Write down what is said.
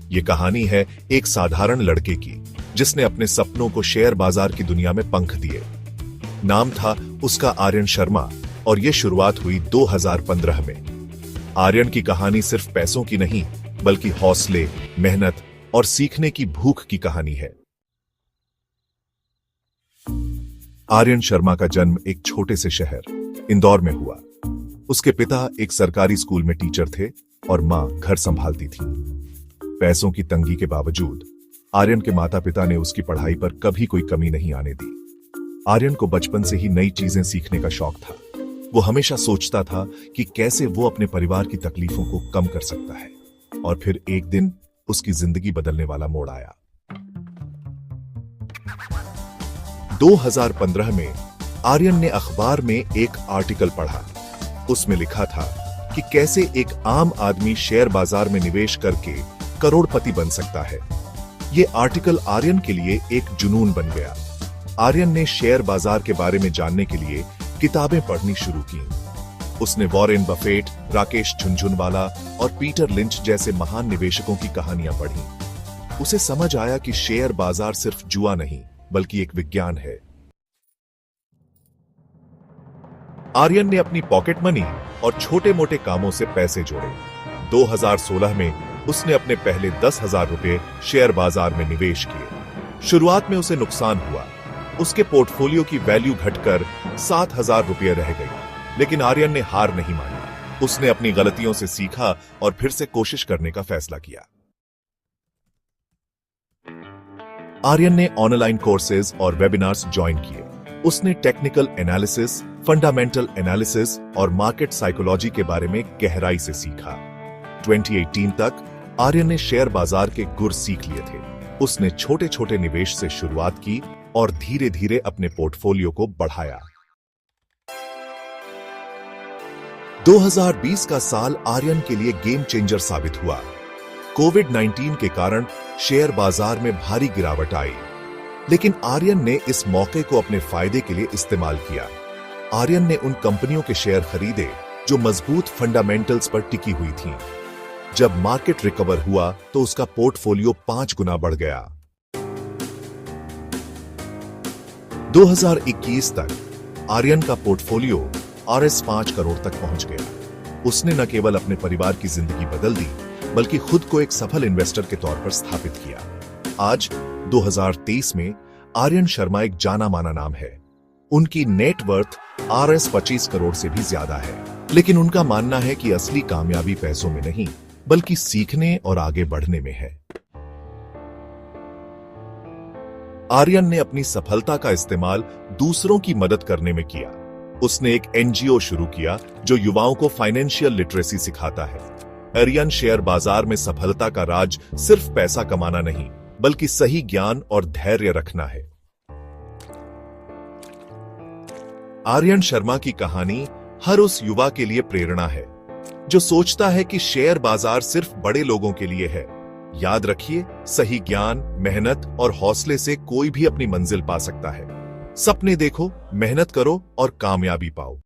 ये कहानी है एक साधारण लड़के की जिसने अपने सपनों को शेयर बाजार की दुनिया में पंख दिए। नाम था उसका आर्यन शर्मा और ये शुरुआत हुई 2015 में। आर्यन की कहानी सिर्फ पैसों की नहीं बल्कि हौसले, मेहनत और सीखने की भूख की कहानी है। आर्यन शर्मा का जन्म एक छोटे से शहर इंदौर में हुआ। उसके पिता एक सरकारी स्कूल में टीचर थे और मां घर संभालती थी। पैसों की तंगी के बावजूद आर्यन के माता पिता ने उसकी पढ़ाई पर कभी कोई कमी नहीं आने दी। आर्यन को बचपन से ही नई चीजें सीखने का शौक था। वो हमेशा सोचता था कि कैसे वो अपने परिवार की तकलीफों को कम कर सकता है। और फिर एक दिन उसकी जिंदगी बदलने वाला मोड़ आया। 2015 में आर्यन ने अखबार में एक आर्टिकल पढ़ा। उसमें लिखा था कि कैसे एक आम आदमी शेयर बाजार में निवेश करके करोड़पति बन सकता है। यह आर्टिकल आर्यन के लिए एक जुनून बन गया। आर्यन ने शेयर बाजार के बारे में जानने के लिए किताबें पढ़नी शुरू की। उसने वॉरेन बफेट, राकेश झुनझुनवाला और पीटर लिंच जैसे महान निवेशकों की कहानियां पढ़ी। उसे समझ आया कि शेयर बाजार सिर्फ जुआ नहीं बल्कि एक विज्ञान है। आर्यन ने अपनी पॉकेट मनी और छोटे मोटे कामों से पैसे जोड़े। 2016 में उसने अपने पहले 10,000 रुपए शेयर बाजार में निवेश किए। शुरुआत में उसे नुकसान हुआ। उसके पोर्टफोलियो की वैल्यू घटकर 7,000 रुपए रह गई। लेकिन आर्यन ने हार नहीं मानी। उसने अपनी गलतियों से सीखा और फिर से कोशिश करने का फैसला किया। आर्यन ने ऑनलाइन कोर्सेज और वेबिनार्स ज्वाइन किए। उसने टेक्निकल एनालिसिस, फंडामेंटल एनालिसिस और मार्केट साइकोलॉजी के बारे में गहराई से सीखा। 2018 तक आर्यन ने शेयर बाजार के गुर सीख लिए थे। उसने छोटे छोटे निवेश से शुरुआत की और धीरे धीरे अपने पोर्टफोलियो को बढ़ाया। 2020 का साल आर्यन के लिए गेम चेंजर साबित हुआ। कोविड-19 के कारण शेयर बाजार में भारी गिरावट आई, लेकिन आर्यन ने इस मौके को अपने फायदे के लिए इस्तेमाल किया। आर्यन ने उन कंपनियों के शेयर खरीदे जो मजबूत फंडामेंटल्स पर टिकी हुई थीं। जब मार्केट रिकवर हुआ तो उसका पोर्टफोलियो 5 गुना बढ़ गया। 2021 तक आर्यन का पोर्टफोलियो RS 5 करोड़ तक पहुंच गया। उसने न केवल अपने परिवार की जिंदगी बदल दी बल्कि खुद को एक सफल इन्वेस्टर के तौर पर स्थापित किया। आज 2023 में आर्यन शर्मा एक जाना माना नाम है। उनकी नेट वर्थ RS 25 करोड़ से भी ज्यादा है। लेकिन उनका मानना है कि असली कामयाबी पैसों में नहीं बल्कि सीखने और आगे बढ़ने में है। आर्यन ने अपनी सफलता का इस्तेमाल दूसरों की मदद करने में किया। उसने एक NGO शुरू किया जो युवाओं को फाइनेंशियल लिटरेसी सिखाता है। आर्यन शेयर बाजार में सफलता का राज सिर्फ पैसा कमाना नहीं बल्कि सही ज्ञान और धैर्य रखना है। आर्यन शर्मा की कहानी हर उस युवा के लिए प्रेरणा है जो सोचता है कि शेयर बाजार सिर्फ बड़े लोगों के लिए है। याद रखिए, सही ज्ञान, मेहनत और हौसले से कोई भी अपनी मंजिल पा सकता है। सपने देखो, मेहनत करो और कामयाबी पाओ।